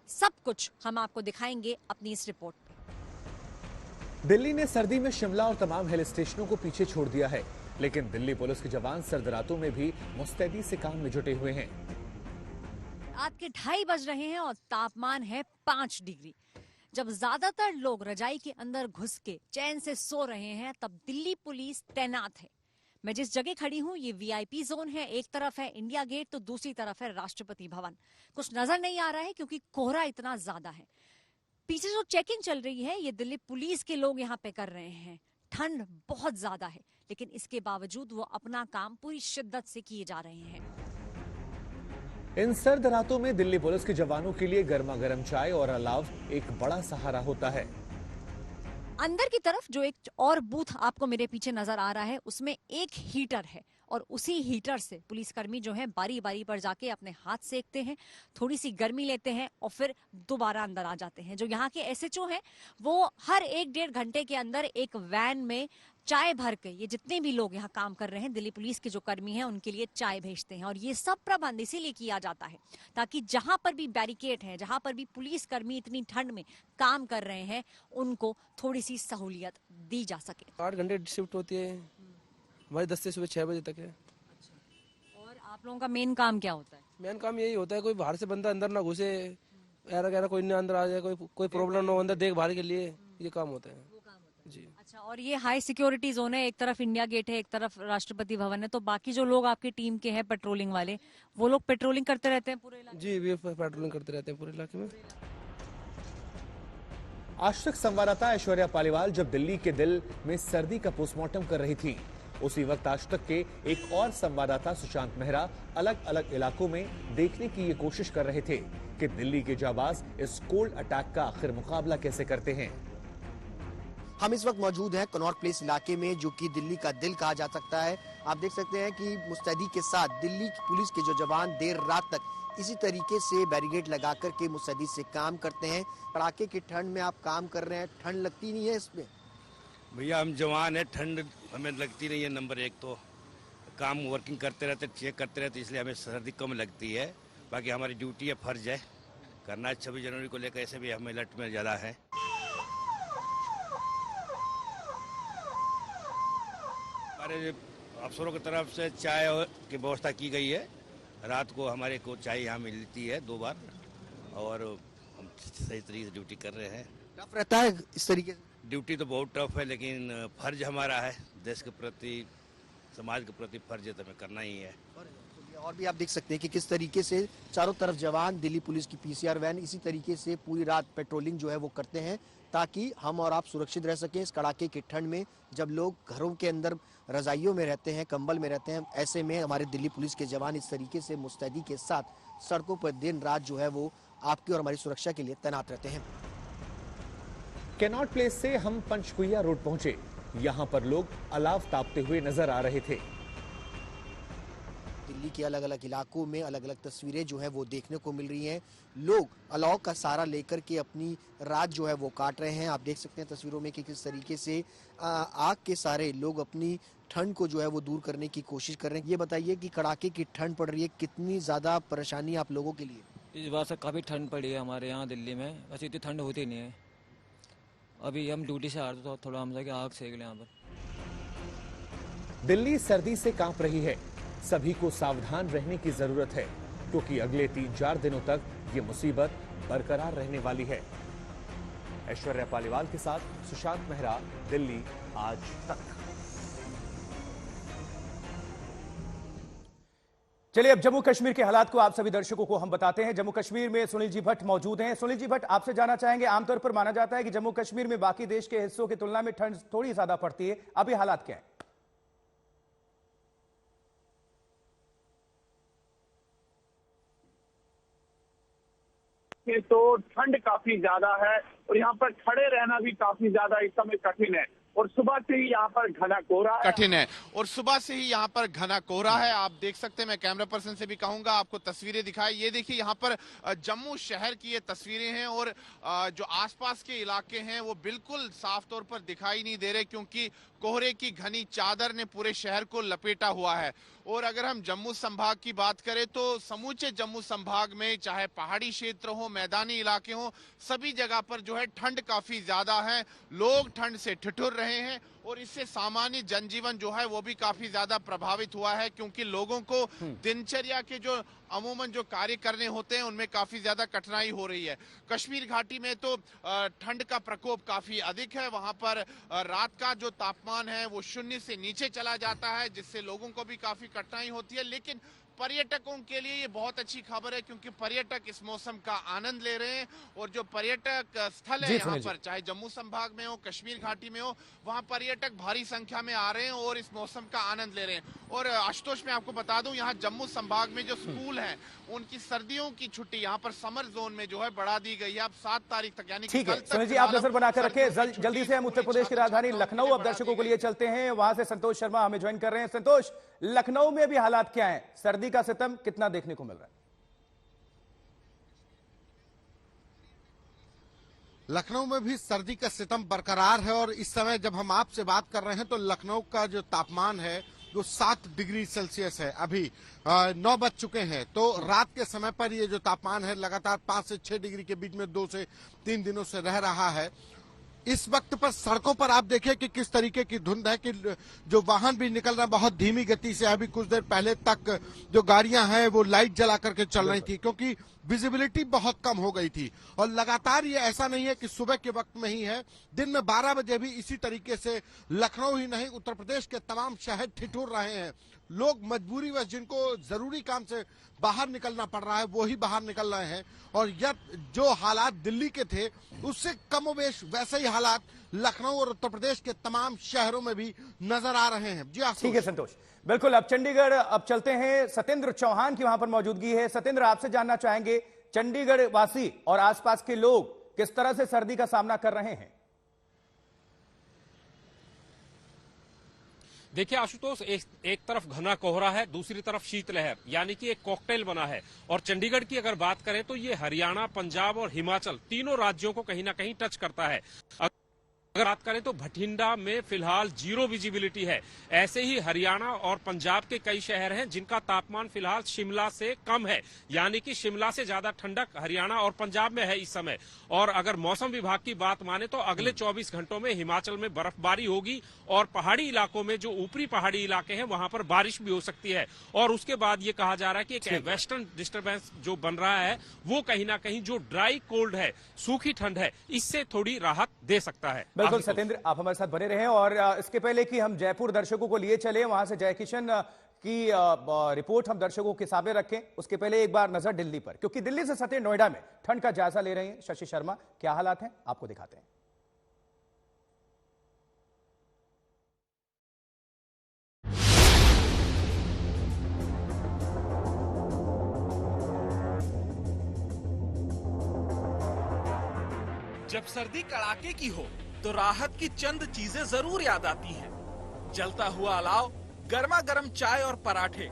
सब कुछ हम आपको दिखाएंगे अपनी इस रिपोर्ट में। दिल्ली ने सर्दी में शिमला और तमाम हिल स्टेशनों को पीछे छोड़ दिया है, लेकिन दिल्ली पुलिस के जवान सर्द रातों में भी मुस्तैदी से काम में जुटे हुए हैं। रात के 2:30 बज रहे हैं और तापमान है 5 डिग्री। जब ज्यादातर लोग रजाई के अंदर घुस के चैन से सो रहे हैं, तब दिल्ली पुलिस तैनात है। मैं जिस जगह खड़ी हूँ ये वीआईपी जोन है। एक तरफ है इंडिया गेट तो दूसरी तरफ है राष्ट्रपति भवन। कुछ नजर नहीं आ रहा है क्योंकि कोहरा इतना ज्यादा है। पीछे जो चेकिंग चल रही है ये दिल्ली पुलिस के लोग यहाँ पे कर रहे हैं। ठंड बहुत ज्यादा है, लेकिन इसके बावजूद वो अपना काम पूरी शिद्दत से किए जा रहे हैं। इन सर्द रातों में दिल्ली पुलिस के जवानों के लिए गर्मा गर्म चाय और अलाव एक बड़ा सहारा होता है। अंदर की तरफ जो एक और बूथ आपको मेरे पीछे नजर आ रहा है, उसमें एक हीटर है और उसी हीटर से पुलिसकर्मी जो है बारी बारी पर जाके अपने हाथ सेकते हैं, थोड़ी सी गर्मी लेते हैं और फिर दोबारा अंदर आ जाते हैं। जो यहाँ के एसएचओ हैं वो हर 1-1.5 घंटे के अंदर एक वैन में चाय भर के, ये जितने भी लोग यहाँ काम कर रहे हैं दिल्ली पुलिस के जो कर्मी हैं उनके लिए चाय भेजते हैं। और ये सब प्रबंध इसीलिए किया जाता है ताकि जहां पर भी बैरिकेड है, जहां पर भी पुलिस कर्मी इतनी ठंड में काम कर रहे हैं, उनको थोड़ी सी सहूलियत दी जा सके। 8 घंटे शिफ्ट होती है हमारी, 10 से सुबह 6 बजे तक है। और आप लोगों का मेन काम क्या होता है? मेन काम यही होता है कोई बाहर से बंदा अंदर ना घुसे, ऐरा कोई ना अंदर आ जाए, कोई प्रॉब्लम ना हो अंदर, देखभाल के लिए ये काम होता है जी। अच्छा, और ये हाई सिक्योरिटी जोन है, एक तरफ इंडिया गेट है, एक तरफ राष्ट्रपति भवन है, तो बाकी जो लोग आपकी टीम के हैं पेट्रोलिंग वाले, वो लोग पेट्रोलिंग करते रहते हैं पूरे इलाके? जी, वे पेट्रोलिंग करते रहते हैं पूरे इलाके में। आज तक संवाददाता ऐश्वर्या पालीवाल जब दिल्ली के दिल में सर्दी का पोस्टमार्टम कर रही थी, उसी वक्त आज तक के एक और संवाददाता सुशांत मेहरा अलग अलग इलाकों में देखने की ये कोशिश कर रहे थे कि दिल्ली के जाबाज इस कोल्ड अटैक का आखिर मुकाबला कैसे करते हैं। हम इस वक्त मौजूद हैं कनॉट प्लेस इलाके में, जो कि दिल्ली का दिल कहा जा सकता है। आप देख सकते हैं कि मुस्तैदी के साथ दिल्ली पुलिस के जो जवान देर रात तक इसी तरीके से बैरिकेड लगा करके मुस्तैदी से काम करते हैं। कड़ाके की ठंड में आप काम कर रहे हैं, ठंड लगती नहीं है इसमें? भैया हम जवान है, ठंड हमें लगती नहीं है। नंबर 1 तो काम वर्किंग करते रहते, चेक करते रहते, इसलिए हमें सर्दी कम लगती है। बाकी हमारी ड्यूटी है, फर्ज है करना। 26 जनवरी को लेकर ऐसे भी हमें अलर्ट में ज़्यादा है। हमारे अफसरों की तरफ से चाय की व्यवस्था की गई है। रात को हमारे को चाय यहाँ मिलती है 2 बार, और हम सही तरीके से ड्यूटी कर रहे हैं। टफ रहता है इस तरीके से? ड्यूटी तो बहुत टफ है, लेकिन फर्ज हमारा है, देश के प्रति, समाज के प्रति फर्ज है तो हमें करना ही है। और भी आप देख सकते हैं कि किस तरीके से चारों तरफ जवान, दिल्ली पुलिस की पीसीआर वैन इसी तरीके से पूरी रात पेट्रोलिंग जो है वो करते हैं ताकि हम और आप सुरक्षित रह सकें इस कड़ाके की ठंड में। जब लोग घरों के अंदर रजाइयों में रहते हैं, कंबल में रहते हैं, ऐसे में हमारे दिल्ली पुलिस के जवान इस तरीके से मुस्तैदी के साथ सड़कों पर दिन रात जो है वो आपकी और हमारी सुरक्षा के लिए तैनात रहते हैं। कैनॉट प्लेस से हम पंचकुइया रोड पहुंचे। यहां पर लोग अलाव तापते हुए नजर आ रहे थे। दिल्ली के अलग अलग इलाकों में अलग अलग तस्वीरें जो है वो देखने को मिल रही हैं। लोग अलाव का सहारा लेकर के अपनी रात जो है वो काट रहे हैं। आप देख सकते हैं तस्वीरों में कि किस तरीके से आग के सहारे लोग अपनी ठंड को जो है वो दूर करने की कोशिश कर रहे हैं। ये बताइए कि कड़ाके की ठंड पड़ रही है, कितनी ज्यादा परेशानी आप लोगों के लिए? इस बार से काफी ठंड पड़ी है हमारे यहाँ दिल्ली में, वैसे इतनी ठंड होती नहीं है। अभी हम ड्यूटी से आ रहे तो थोड़ा हम आग सेक लें यहाँ पर। दिल्ली सर्दी से कांप रही है। सभी को सावधान रहने की जरूरत है क्योंकि अगले 3-4 दिनों तक ये मुसीबत बरकरार रहने वाली है। ऐश्वर्या पालीवाल के साथ सुशांत मेहरा, दिल्ली आज तक। चलिए अब जम्मू कश्मीर के हालात को आप सभी दर्शकों को हम बताते हैं। जम्मू कश्मीर में सुनील जी भट्ट मौजूद हैं। सुनील जी भट्ट, आपसे जानना चाहेंगे, आमतौर पर माना जाता है कि जम्मू कश्मीर में बाकी देश के हिस्सों की तुलना में ठंड थोड़ी ज्यादा पड़ती है, अभी हालात क्या है? देखें तो ठंड काफी ज्यादा है और यहाँ पर खड़े रहना भी काफी ज्यादा इस समय कठिन है और सुबह से ही यहाँ पर घना कोहरा कठिन है और सुबह से ही यहाँ पर घना कोहरा है। आप देख सकते हैं, मैं कैमरा पर्सन से भी कहूंगा आपको तस्वीरें दिखाएं। ये देखिए यहाँ पर जम्मू शहर की ये तस्वीरें हैं और जो आसपास के इलाके हैं वो बिल्कुल साफ तौर पर दिखाई नहीं दे रहे क्योंकि कोहरे की घनी चादर ने पूरे शहर को लपेटा हुआ है। और अगर हम जम्मू संभाग की बात करें तो समूचे जम्मू संभाग में चाहे पहाड़ी क्षेत्र हो, मैदानी इलाके हो, सभी जगह पर जो है ठंड काफी ज्यादा है। लोग ठंड से ठिठुर रहे हैं और इससे सामान्य जनजीवन जो है वो भी काफी ज्यादा प्रभावित हुआ है क्योंकि लोगों को दिनचर्या के जो अमूमन जो कार्य करने होते हैं उनमें काफी ज्यादा कठिनाई हो रही है। कश्मीर घाटी में तो ठंड का प्रकोप काफी अधिक है। वहां पर रात का जो तापमान है वो 0 से नीचे चला जाता है जिससे लोगों को भी काफी कठिनाई होती है। लेकिन पर्यटकों के लिए ये बहुत अच्छी खबर है क्योंकि पर्यटक इस मौसम का आनंद ले रहे हैं और जो पर्यटक स्थल है यहाँ पर चाहे जम्मू संभाग में हो, कश्मीर घाटी में हो, वहाँ पर्यटक भारी संख्या में आ रहे हैं और इस मौसम का आनंद ले रहे हैं। और आशुतोष मैं आपको बता दूं यहाँ जम्मू संभाग में जो स्कूल हैं उनकी सर्दियों की छुट्टी यहाँ पर समर जोन में जो है बढ़ा दी गई है। अब 7 तारीख तक यानी ठीक है सुनील जी, आप नजर बनाकर रखें। जल्दी से हम उत्तर प्रदेश की राजधानी लखनऊ अब दर्शकों के लिए चलते हैं। वहां से संतोष शर्मा हमें ज्वाइन कर रहे हैं। संतोष, लखनऊ में भी हालात क्या है? सर्दी का सितम कितना देखने को मिल रहा है? लखनऊ में भी सर्दी का सितम बरकरार है और इस समय जब हम आपसे बात कर रहे हैं तो लखनऊ का जो तापमान है वो 7 डिग्री सेल्सियस है। अभी 9 बज चुके हैं तो रात के समय पर ये जो तापमान है लगातार 5 से 6 डिग्री के बीच में 2 से 3 दिनों से रह रहा है। इस वक्त पर सड़कों पर आप देखिए कि किस तरीके की धुंध है कि जो वाहन भी निकल रहा है बहुत धीमी गति से। अभी कुछ देर पहले तक जो गाड़ियां हैं वो लाइट जला करके चल रही थी क्योंकि विजिबिलिटी बहुत कम हो गई थी। और लगातार ये ऐसा नहीं है कि सुबह के वक्त में ही है, दिन में 12 बजे भी इसी तरीके से लखनऊ ही नहीं उत्तर प्रदेश के तमाम शहर ठिठुर रहे हैं। लोग मजबूरीवश जिनको जरूरी काम से बाहर निकलना पड़ रहा है वो ही बाहर निकल रहे हैं और यह जो हालात दिल्ली के थे उससे कमोबेश वैसे ही हालात लखनऊ और उत्तर प्रदेश के तमाम शहरों में भी नजर आ रहे हैं। जी ठीक है संतोष, बिल्कुल। अब चंडीगढ़ अब चलते हैं, सत्येंद्र चौहान की वहां पर मौजूदगी है। सत्येंद्र, आपसे जानना चाहेंगे चंडीगढ़ वासी और आसपास के लोग किस तरह से सर्दी का सामना कर रहे हैं? देखिए आशुतोष, एक तरफ घना कोहरा है, दूसरी तरफ शीतलहर, यानी कि एक कॉकटेल बना है। और चंडीगढ़ की अगर बात करें तो ये हरियाणा, पंजाब और हिमाचल तीनों राज्यों को कहीं ना कहीं टच करता है। अगर बात करें तो भटिंडा में फिलहाल 0 विजिबिलिटी है। ऐसे ही हरियाणा और पंजाब के कई शहर हैं जिनका तापमान फिलहाल शिमला से कम है, यानी कि शिमला से ज्यादा ठंडक हरियाणा और पंजाब में है इस समय। और अगर मौसम विभाग की बात माने तो अगले 24 घंटों में हिमाचल में बर्फबारी होगी और पहाड़ी इलाकों में जो ऊपरी पहाड़ी इलाके हैं वहां पर बारिश भी हो सकती है। और उसके बाद ये कहा जा रहा है कि एक वेस्टर्न डिस्टर्बेंस जो बन रहा है वो कहीं ना कहीं जो ड्राई कोल्ड है, सूखी ठंड है, इससे थोड़ी राहत दे सकता है। बिल्कुल सत्येंद्र, आप हमारे साथ बने रहे और इसके पहले कि हम जयपुर दर्शकों को लिए चले, वहां से जय किशन की रिपोर्ट हम दर्शकों के सामने रखें, उसके पहले एक बार नजर दिल्ली पर, क्योंकि दिल्ली से सटे नोएडा में ठंड का जायजा ले रहे हैं शशि शर्मा। क्या हालात हैं आपको दिखाते हैं। जब सर्दी कड़ाके की हो तो राहत की चंद चीजें जरूर याद आती हैं। जलता हुआ अलाव, गर्मा गर्म चाय और पराठे।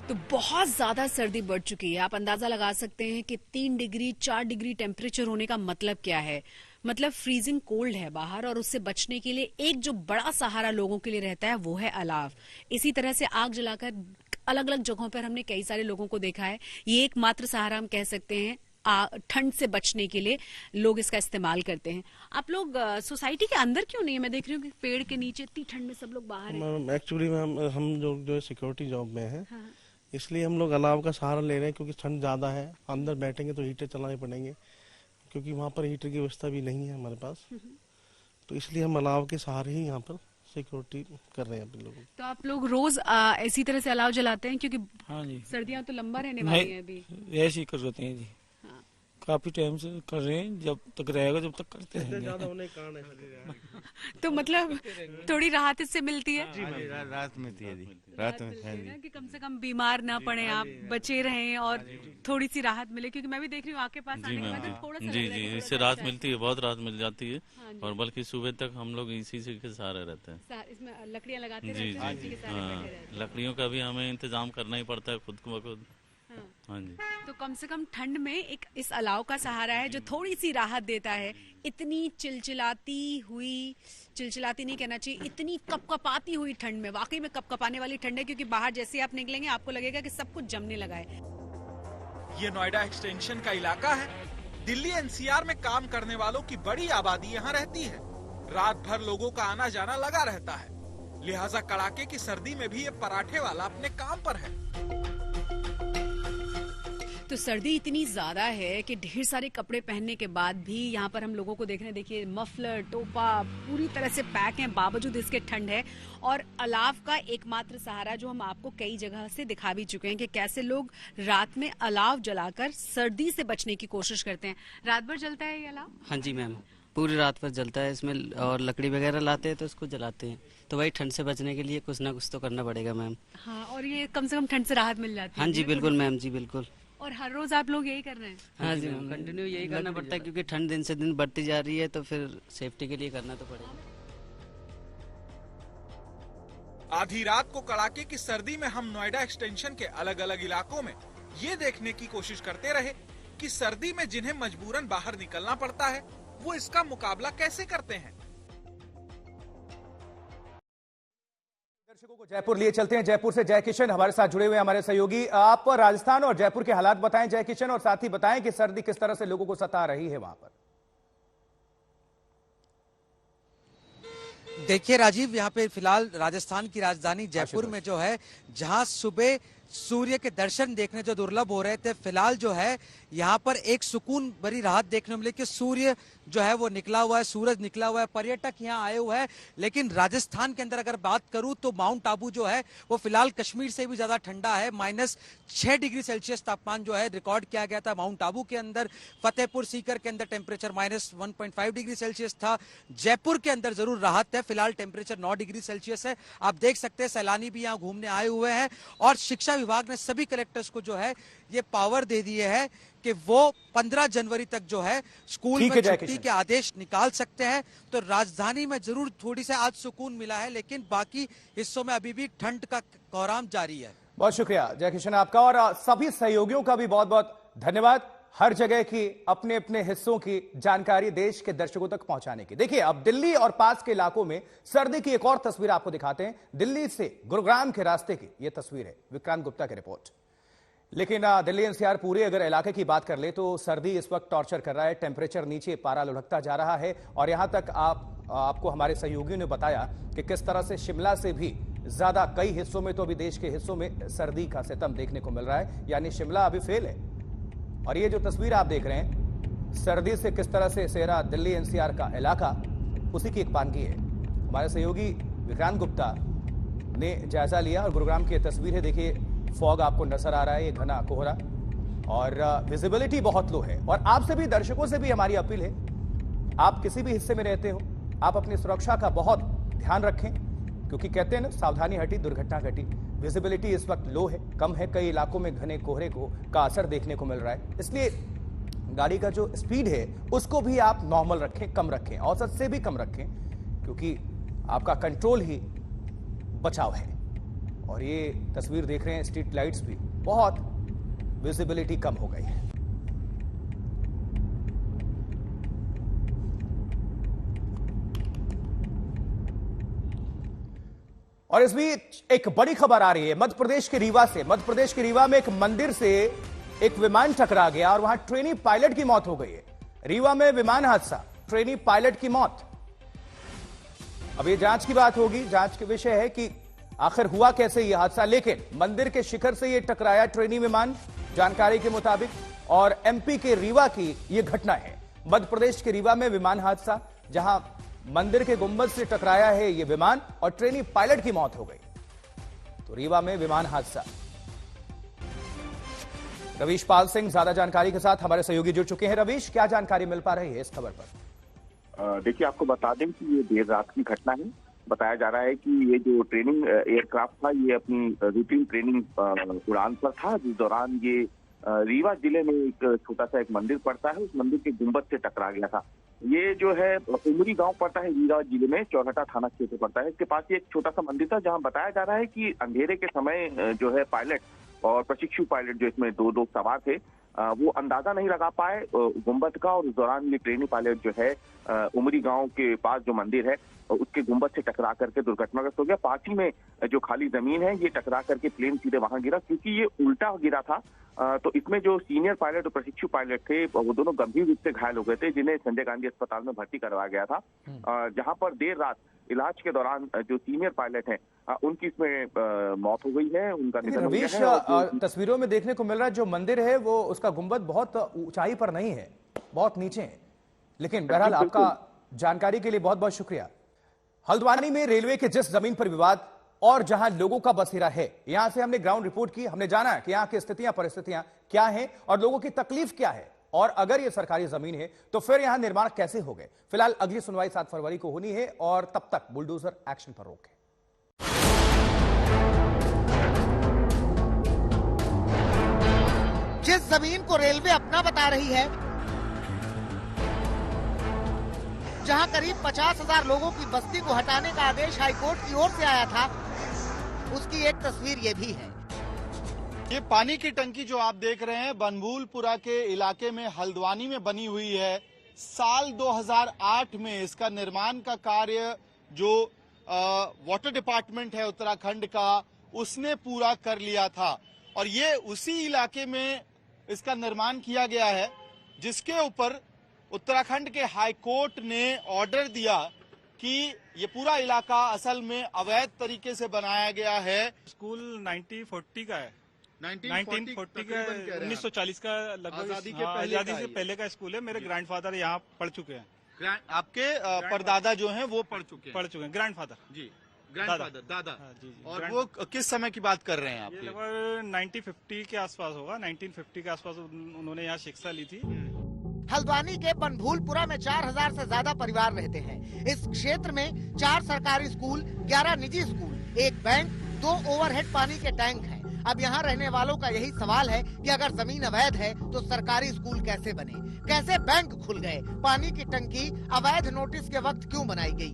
तो बहुत ज्यादा सर्दी बढ़ चुकी है। आप अंदाजा लगा सकते हैं कि 3 डिग्री 4 डिग्री टेम्परेचर होने का मतलब क्या है। मतलब फ्रीजिंग कोल्ड है बाहर और उससे बचने के लिए एक जो बड़ा सहारा लोगों के लिए रहता है वो है अलाव। इसी तरह से आग जलाकर अलग अलग जगहों पर हमने कई सारे लोगों को देखा है। ये एकमात्र सहारा हम कह सकते हैं ठंड से बचने के लिए लोग इसका इस्तेमाल करते हैं। आप लोग सोसाइटी के अंदर क्यों नहीं है? मैं देख रही हूँ कि पेड़ के नीचे इतनी ठंड में सब लोग बाहर हैं। एक्चुअली हम जो सिक्योरिटी जॉब में है, इसलिए हम लोग अलाव का सहारा ले रहे हैं क्योंकि ठंड ज्यादा है। अंदर बैठेंगे तो हीटर चलाने पड़ेंगे क्योंकि वहाँ पर हीटर की व्यवस्था भी नहीं है हमारे पास, तो इसलिए हम अलाव के सहारे ही यहाँ पर सिक्योरिटी कर रहे हैं अपने लोगों। तो आप लोग रोज इसी तरह से अलाव जलाते हैं क्योंकि हाँ जी, सर्दियाँ तो लंबा रहने वाली है अभी। ऐसे ही कर रहे हैं जी, काफी टाइम से कर रहे हैं, जब तक रहेगा जब तक करते हैं। ज्यादा होने के कारण है तो मतलब थोड़ी राहत इससे मिलती है। राहत मिलती है जी, राहत है जी। कि कम से कम बीमार ना पड़े, आप बचे रहें और थोड़ी सी राहत मिले, क्योंकि मैं भी देख रही हूँ आपके पास आने के बाद थोड़ा सा जी जी, इससे राहत मिलती है, बहुत राहत मिल जाती है। और बल्कि सुबह तक हम लोग इसी से के सहारे रहते हैं। इसमें लकड़ियाँ लगाते जी जी, हाँ, लकड़ियों का भी हमें इंतजाम करना ही पड़ता है खुद को खुद। हाँ जी। तो कम से कम ठंड में एक इस अलाव का सहारा है जो थोड़ी सी राहत देता है। इतनी चिलचिलाती नहीं कहना चाहिए, इतनी कपकपाती हुई ठंड में, वाकई में कपकपाने वाली ठंड है, क्योंकि बाहर जैसे आप निकलेंगे आपको लगेगा कि सब कुछ जमने लगा है। ये नोएडा एक्सटेंशन का इलाका है। दिल्ली एनसीआर में काम करने वालों की बड़ी आबादी यहाँ रहती है। रात भर लोगों का आना जाना लगा रहता है, लिहाजा कड़ाके की सर्दी में भी ये पराठे वाला अपने काम पर है। तो सर्दी इतनी ज्यादा है कि ढेर सारे कपड़े पहनने के बाद भी यहाँ पर हम लोगों को देख रहे हैं, देखिए मफलर, टोपा पूरी तरह से पैक हैं, बावजूद इसके ठंड है। और अलाव का एकमात्र सहारा जो हम आपको कई जगह से दिखा भी चुके हैं कि कैसे लोग रात में अलाव जलाकर सर्दी से बचने की कोशिश करते हैं। रात भर जलता है ये अलाव? हाँ जी मैम, पूरी रात भर जलता है इसमें, और लकड़ी वगैरह लाते हैं तो उसको जलाते हैं। तो वही ठंड से बचने के लिए कुछ ना कुछ तो करना पड़ेगा मैम। हाँ, और ये कम से कम ठंड से राहत मिल जाती है। हाँ जी बिल्कुल मैम जी, बिल्कुल। और हर रोज आप लोग यही कर रहे हैं? हाँ जी मैम, कंटिन्यू यही करना पड़ता है, क्योंकि ठंड दिन से दिन बढ़ती जा रही है, तो फिर सेफ्टी के लिए करना तो पड़ेगा। आधी रात को कड़ाके की सर्दी में हम नोएडा एक्सटेंशन के अलग अलग इलाकों में ये देखने की कोशिश करते रहे कि सर्दी में जिन्हें मजबूरन बाहर निकलना पड़ता है वो इसका मुकाबला कैसे करते हैं। दर्शकों को जयपुर लिए चलते हैं। जयपुर से जय किशन हमारे साथ जुड़े हुए हमारे सहयोगी। आप राजस्थान और जयपुर के हालात बताएं जय किशन, और साथ ही बताएं कि सर्दी किस तरह से लोगों को सता रही है वहां पर। देखिए राजीव, यहाँ पे फिलहाल राजस्थान की राजधानी जयपुर में जो है, जहां सुबह सूर्य के दर्शन देखने जो दुर्लभ हो रहे थे, फिलहाल जो है यहाँ पर एक सुकून भरी राहत देखने को मिली कि सूर्य जो है वो निकला हुआ है, सूरज निकला हुआ है, पर्यटक यहाँ आए हुए हैं। लेकिन राजस्थान के अंदर अगर बात करूं तो माउंट आबू जो है वो फिलहाल कश्मीर से भी ज्यादा ठंडा है। -6 डिग्री सेल्सियस तापमान जो है रिकॉर्ड किया गया था माउंट आबू के अंदर। फतेहपुर सीकर के अंदर टेम्परेचर -1.5 डिग्री सेल्सियस था। जयपुर के अंदर जरूर राहत है, फिलहाल टेम्परेचर 9 डिग्री सेल्सियस है। आप देख सकते हैं सैलानी भी यहाँ घूमने आए हुए हैं, और शिक्षा विभाग ने सभी कलेक्टर्स को जो है ये पावर दे दिए है कि वो 15 जनवरी तक जो है स्कूल में छुट्टी के आदेश निकाल सकते हैं। तो राजधानी में जरूर थोड़ी से आज सुकून मिला है, लेकिन बाकी हिस्सों में अभी भी ठंड का कोहराम जारी है। बहुत शुक्रिया जय किशन आपका, और सभी सहयोगियों का भी बहुत बहुत धन्यवाद हर जगह की अपने अपने हिस्सों की जानकारी देश के दर्शकों तक पहुंचाने की। देखिए अब दिल्ली और पास के इलाकों में सर्दी की एक और तस्वीर आपको दिखाते हैं। दिल्ली से गुरुग्राम के रास्ते की यह तस्वीर है, विक्रांत गुप्ता की रिपोर्ट। लेकिन दिल्ली एनसीआर पूरे अगर इलाके की बात कर ले तो सर्दी इस वक्त टॉर्चर कर रहा है। टेम्परेचर नीचे, पारा लुढ़कता जा रहा है, और यहां तक आपको हमारे सहयोगियों ने बताया कि किस तरह से शिमला से भी ज्यादा कई हिस्सों में, तो अभी देश के हिस्सों में सर्दी का सितम देखने को मिल रहा है, यानी शिमला अभी फेल है। और ये जो तस्वीर आप देख रहे हैं, सर्दी से किस तरह से सेरा दिल्ली एनसीआर का इलाका, उसी की एक पानगी है। हमारे सहयोगी विक्रांत गुप्ता ने जायजा लिया, और गुरुग्राम की तस्वीर है, देखिए फॉग आपको नजर आ रहा है, ये घना कोहरा, और विजिबिलिटी बहुत लो है। और आपसे भी, दर्शकों से भी हमारी अपील है, आप किसी भी हिस्से में रहते हो, आप अपनी सुरक्षा का बहुत ध्यान रखें, क्योंकि कहते हैं ना, सावधानी हटी दुर्घटना घटी। विजिबिलिटी इस वक्त लो है, कम है, कई इलाकों में घने कोहरे का असर देखने को मिल रहा है। इसलिए गाड़ी का जो स्पीड है उसको भी आप नॉर्मल रखें, कम रखें, औसत से भी कम रखें, क्योंकि आपका कंट्रोल ही बचाव है। और ये तस्वीर देख रहे हैं, स्ट्रीट लाइट्स भी बहुत विजिबिलिटी कम हो गई है। और इस बीच एक बड़ी खबर आ रही है मध्य प्रदेश के रीवा से। मध्य प्रदेश के रीवा में एक मंदिर से एक विमान टकरा गया और वहां ट्रेनी पायलट की मौत हो गई है। रीवा में विमान हादसा, ट्रेनी पायलट की मौत। अब ये जांच की बात होगी, जांच के विषय है कि आखिर हुआ कैसे यह हादसा। लेकिन मंदिर के शिखर से यह टकराया ट्रेनी विमान, जानकारी के मुताबिक, और एमपी के रीवा की यह घटना है। मध्य प्रदेश के रीवा में विमान हादसा, जहां मंदिर के गुंबद से टकराया है यह विमान और ट्रेनी पायलट की मौत हो गई। तो रीवा में विमान हादसा। रवीश पाल सिंह ज्यादा जानकारी के साथ हमारे सहयोगी जुड़ चुके हैं। रवीश, क्या जानकारी मिल पा रही है इस खबर पर? देखिए, आपको बता दें कि ये देर रात की घटना है। बताया जा रहा है कि ये जो ट्रेनिंग एयरक्राफ्ट था, ये अपनी रूटीन ट्रेनिंग उड़ान पर था, जिस दौरान ये रीवा जिले में एक छोटा सा एक मंदिर पड़ता है, उस मंदिर के गुंबद से टकरा गया था। ये जो है उमरी गांव पड़ता है, रीवा जिले में चौराहा थाना क्षेत्र पड़ता है। इसके पास ये एक छोटा सा मंदिर था, जहां बताया जा रहा है कि अंधेरे के समय जो है पायलट और प्रशिक्षु पायलट, जो इसमें 2 लोग सवार थे, वो अंदाजा नहीं लगा पाए गुंबद का, और उस दौरान ये ट्रेनी पायलट जो है उमरी गांव के पास जो मंदिर है उसके गुंबद से टकरा करके दुर्घटनाग्रस्त हो गया। पास ही में जो खाली जमीन है, ये टकरा करके प्लेन सीधे वहां गिरा। क्योंकि ये उल्टा गिरा था, तो इसमें जो सीनियर पायलट और प्रशिक्षु पायलट थे, वो दोनों गंभीर रूप से घायल हो गए थे, जिन्हें संजय गांधी अस्पताल में भर्ती करवाया गया था। जहां पर देर रात इलाज के दौरान जो सीनियर पायलट हैं, उनकी इसमें मौत हो गई है, उनका निधन हो गया है। तस्वीरों में देखने को मिल रहा है जो मंदिर है वो उसका गुंबद बहुत ऊंचाई पर नहीं है, बहुत नीचे है। लेकिन बहरहाल आपका जानकारी के लिए बहुत बहुत शुक्रिया। हल्द्वानी में रेलवे के जिस जमीन पर विवाद और जहां लोगों का बसेरा है, यहां से हमने ग्राउंड रिपोर्ट की, हमने जाना है कि यहां की स्थितियां परिस्थितियां क्या हैं और लोगों की तकलीफ क्या है, और अगर यह सरकारी जमीन है तो फिर यहां निर्माण कैसे हो गए। फिलहाल अगली सुनवाई 7 फरवरी को होनी है और तब तक बुलडोजर एक्शन पर रोक है। जिस जमीन को रेलवे अपना बता रही है, जहां करीब 50,000 लोगों की बस्ती को हटाने का आदेश हाईकोर्ट की ओर से आया था, उसकी एक तस्वीर ये भी है। ये पानी की टंकी जो आप देख रहे हैं बनभूलपुरा के इलाके में हल्द्वानी में बनी हुई है। साल 2008 में इसका निर्माण का कार्य जो वाटर डिपार्टमेंट है उत्तराखंड का, उसने पूरा कर लिया था, और ये उसी इलाके में इसका निर्माण किया गया है, जिसके ऊपर उत्तराखंड के हाई कोर्ट ने ऑर्डर दिया कि ये पूरा इलाका असल में अवैध तरीके से बनाया गया है। स्कूल 1940 का है, 1940 का 1940 का लगभग, आजादी से पहले का स्कूल है। मेरे ग्रैंडफादर यहाँ पढ़ चुके हैं। आपके परदादा जो हैं वो पढ़ चुके हैं। ग्रैंडफादर जी, ग्रैंडफादर दादा। जी। और वो किस समय की बात कर रहे हैं आप? ये लगभग 1950 के आसपास होगा। 1950 के आसपास उन्होंने यहाँ शिक्षा ली थी। हल्द्वानी के बनभूलपुरा में 4000 से ज्यादा परिवार रहते हैं। इस क्षेत्र में 4 सरकारी स्कूल, 11 निजी स्कूल, 1 बैंक, 2 ओवरहेड पानी के टैंक हैं। अब यहाँ रहने वालों का यही सवाल है कि अगर जमीन अवैध है तो सरकारी स्कूल कैसे बने, कैसे बैंक खुल गए, पानी की टंकी अवैध नोटिस के वक्त क्यों बनाई गई।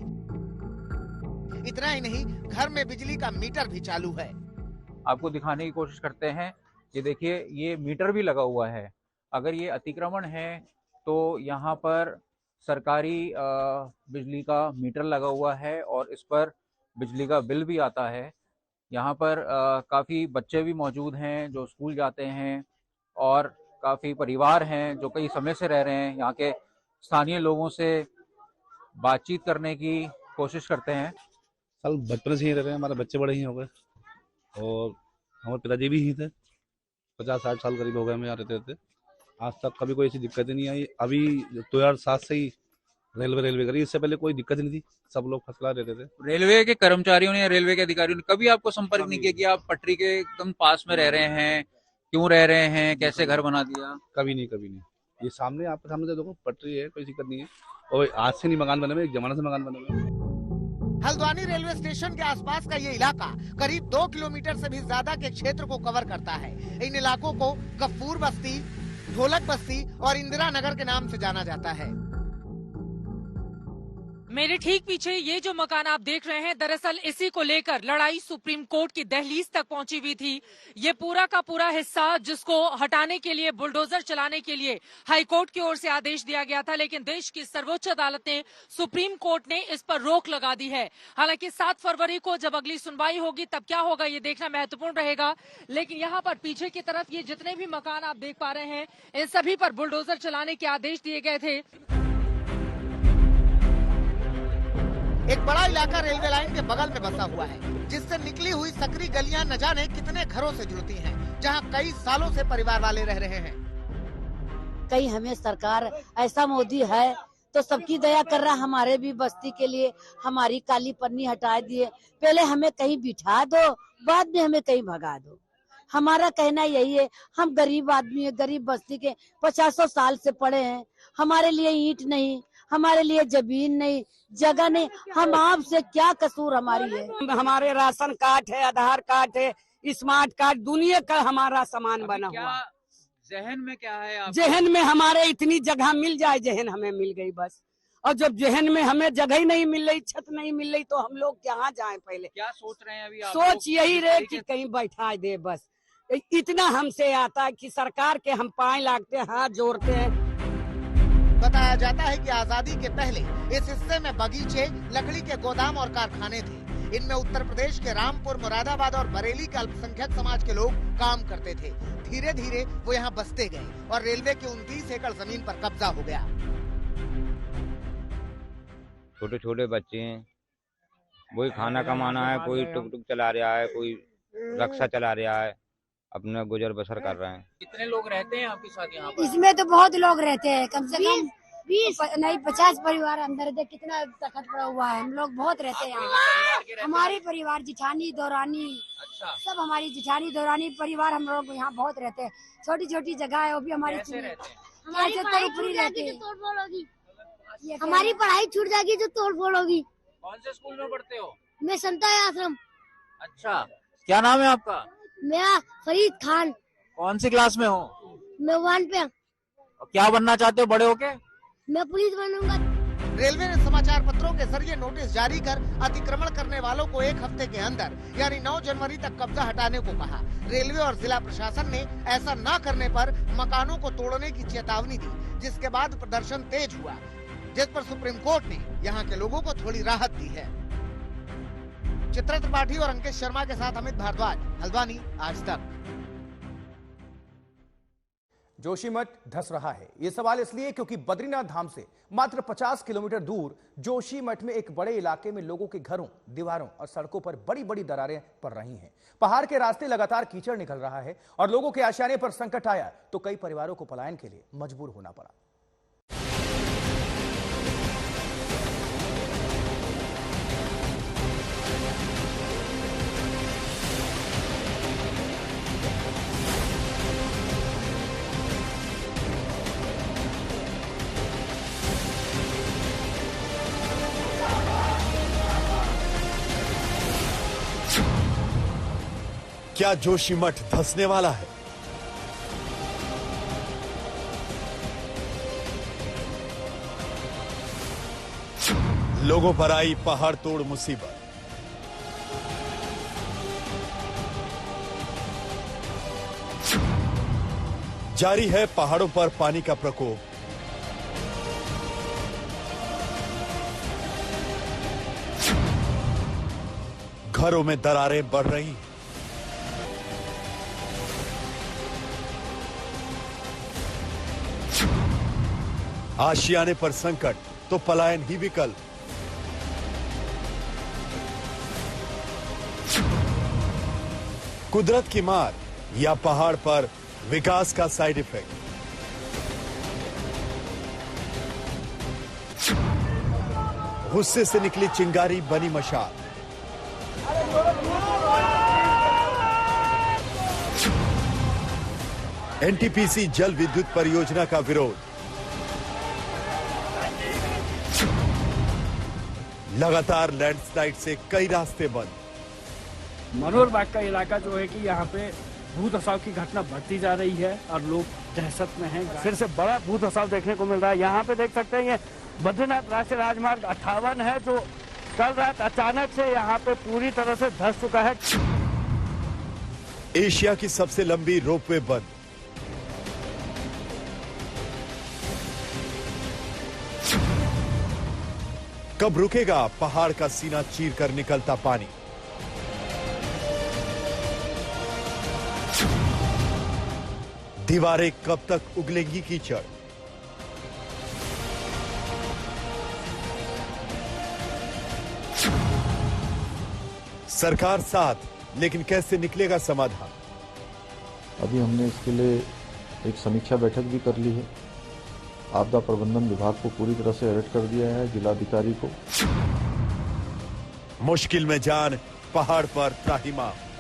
इतना ही नहीं, घर में बिजली का मीटर भी चालू है। आपको दिखाने की कोशिश करते हैं, ये देखिए, ये मीटर भी लगा हुआ है। अगर ये अतिक्रमण है तो यहाँ पर सरकारी बिजली का मीटर लगा हुआ है और इस पर बिजली का बिल भी आता है। यहाँ पर काफ़ी बच्चे भी मौजूद हैं जो स्कूल जाते हैं, और काफ़ी परिवार हैं जो कई समय से रह रहे हैं। यहाँ के स्थानीय लोगों से बातचीत करने की कोशिश करते हैं। साल बचपन से ही रह रहे हैं, हमारे बच्चे बड़े ही हो गए, और हमारे पिताजी भी ही थे। 50-60 साल करीब हो गए हमें यहाँ रहते थे। आज तक कभी कोई ऐसी दिक्कत नहीं आई। अभी 2007 से ही रेलवे करी, इससे पहले कोई दिक्कत नहीं थी, सब लोग फसला रहते थे। रेलवे के कर्मचारियों ने या रेलवे के अधिकारियों ने कभी आपको संपर्क नहीं किया कि आप पटरी के एकदम पास में रह रहे हैं, क्यों रह रहे हैं, कैसे घर बना दिया? कभी नहीं। ये सामने, आपके सामने से देखो, पटरी है, कोई दिक्कत नहीं है। और आज से नहीं मकान बने हुए, एक जमाने से मकान बने हुए। हल्द्वानी रेलवे स्टेशन के आसपास का ये इलाका करीब 2 किलोमीटर से भी ज्यादा के क्षेत्र को कवर करता है। इन इलाकों को गफूर बस्ती, ढोलक बस्ती और इंदिरा नगर के नाम से जाना जाता है। मेरे ठीक पीछे ये जो मकान आप देख रहे हैं, दरअसल इसी को लेकर लड़ाई सुप्रीम कोर्ट की दहलीज तक पहुंची हुई थी। ये पूरा का पूरा हिस्सा जिसको हटाने के लिए, बुलडोजर चलाने के लिए हाई कोर्ट की ओर से आदेश दिया गया था, लेकिन देश की सर्वोच्च अदालत ने, सुप्रीम कोर्ट ने इस पर रोक लगा दी है। हालांकि 7 फरवरी को जब अगली सुनवाई होगी तब क्या होगा ये देखना महत्वपूर्ण रहेगा। लेकिन यहाँ पर पीछे की तरफ ये जितने भी मकान आप देख पा रहे हैं, इन सभी पर बुलडोजर चलाने के आदेश दिए गए थे। एक बड़ा इलाका रेलवे लाइन के बगल में बसा हुआ है, जिससे निकली हुई सकरी गलियां न जाने कितने घरों से जुड़ती हैं, जहां कई सालों से परिवार वाले रह रहे हैं। कहीं हमें सरकार, ऐसा मोदी है तो सबकी दया कर रहा, हमारे भी बस्ती के लिए हमारी काली पन्नी हटा दिए। पहले हमें कहीं बिठा दो, बाद में हमें कहीं भगा दो। हमारा कहना यही है, हम गरीब आदमी है, गरीब बस्ती के 50 साल से पड़े हैं, हमारे लिए ईंट नहीं, हमारे लिए जमीन नहीं, जगह नहीं, हम आपसे क्या कसूर हमारी है। हमारे राशन कार्ड है, आधार कार्ड है, स्मार्ट कार्ड, दुनिया का हमारा सामान बना हुआ। जहन में क्या है आप? जहन में हमारे इतनी जगह मिल जाए, जहन हमें मिल गई बस। और जब जहन में हमें जगह ही नहीं मिल रही, छत नहीं मिल रही, तो हम लोग कहाँ जाएं पहले? क्या सोच रहे हैं अभी आप? सोच यही रहे कि कहीं बैठा दे बस। इतना हमसे आता है कि सरकार के हम पाए लागते हैं, हाथ जोड़ते हैं। बताया जाता है कि आजादी के पहले इस हिस्से में बगीचे, लकड़ी के गोदाम और कारखाने थे। इनमें उत्तर प्रदेश के रामपुर, मुरादाबाद और बरेली के अल्पसंख्यक समाज के लोग काम करते थे। धीरे धीरे वो यहाँ बसते गए और रेलवे की 29 एकड़ जमीन पर कब्जा हो गया। छोटे छोटे बच्चे हैं, वही खाना कमाना है, कोई टुक टुक चला रहा है, कोई रक्षा चला रहा है, अपना गुजर बसर कर रहे हैं। कितने लोग रहते हैं आपके साथ यहाँ पर? इसमें तो बहुत लोग रहते हैं, कम से कम 20 नहीं 50 परिवार अंदर। देख कितना तखत पड़ा हुआ है, हम लोग बहुत रहते हैं यहाँ। हमारे परिवार जिठानी दौरानी, सब हमारी जिठानी दौरानी परिवार हम लोग यहाँ बहुत रहते हैं। छोटी छोटी जगह है, वो भी हमारी हमारी हमारी पढ़ाई छूट जाएगी तो तोड़ फोड़ होगी। कौन से स्कूल में पढ़ते हो? मैं संता आश्रम। अच्छा, क्या नाम है आपका? मेरा फरीद खान। कौन सी क्लास में हो? मैं 1 पे। क्या बनना चाहते हो बड़े होके? मैं पुलिस बनूंगा। रेलवे ने समाचार पत्रों के जरिए नोटिस जारी कर अतिक्रमण करने वालों को 1 हफ्ते के अंदर यानी 9 जनवरी तक कब्जा हटाने को कहा। रेलवे और जिला प्रशासन ने ऐसा न करने पर मकानों को तोड़ने की चेतावनी दी, जिसके बाद प्रदर्शन तेज हुआ, जिस पर सुप्रीम कोर्ट ने यहाँ के लोगों को थोड़ी राहत दी है। चित्रा त्रिपाठी और अंकित शर्मा के साथ अमित भारद्वाज, हल्द्वानी, आज तक। जोशीमठ धंस रहा है, ये सवाल इसलिए क्योंकि बद्रीनाथ धाम से मात्र 50 किलोमीटर दूर जोशीमठ में एक बड़े इलाके में लोगों के घरों, दीवारों और सड़कों पर बड़ी बड़ी दरारें पड़ रही हैं। पहाड़ के रास्ते लगातार कीचड़ निकल रहा है और लोगों के आशियाने पर संकट आया तो कई परिवारों को पलायन के लिए मजबूर होना पड़ा। क्या जोशीमठ धंसने वाला है? लोगों पर आई पहाड़ तोड़ मुसीबत। जारी है पहाड़ों पर पानी का प्रकोप। घरों में दरारें बढ़ रही हैं। आशियाने पर संकट तो पलायन ही विकल्प। कुदरत की मार या पहाड़ पर विकास का साइड इफेक्ट। गुस्से से निकली चिंगारी बनी मशाल। एनटीपीसी जल विद्युत परियोजना का विरोध। लगातार लैंडस्लाइड से कई रास्ते बंद। मनोर बाग का इलाका जो है कि यहाँ पे भू धसाव की घटना बढ़ती जा रही है और लोग दहशत में हैं। फिर से बड़ा भू धसाव देखने को मिल रहा है। यहाँ पे देख सकते हैं ये बद्रीनाथ राष्ट्रीय राजमार्ग 58 है जो कल रात अचानक से यहाँ पे पूरी तरह से धंस चुका है। एशिया की सबसे लंबी रोपवे बंद। कब रुकेगा पहाड़ का सीना चीर कर निकलता पानी? दीवारें कब तक उगलेंगी कीचड़? सरकार साथ, लेकिन कैसे निकलेगा समाधान? अभी हमने इसके लिए एक समीक्षा बैठक भी कर ली है। आपदा प्रबंधन विभाग को पूरी तरह से अलर्ट कर दिया है, जिलाधिकारी को। मुश्किल में जान, पहाड़ पर त्राहिमाम।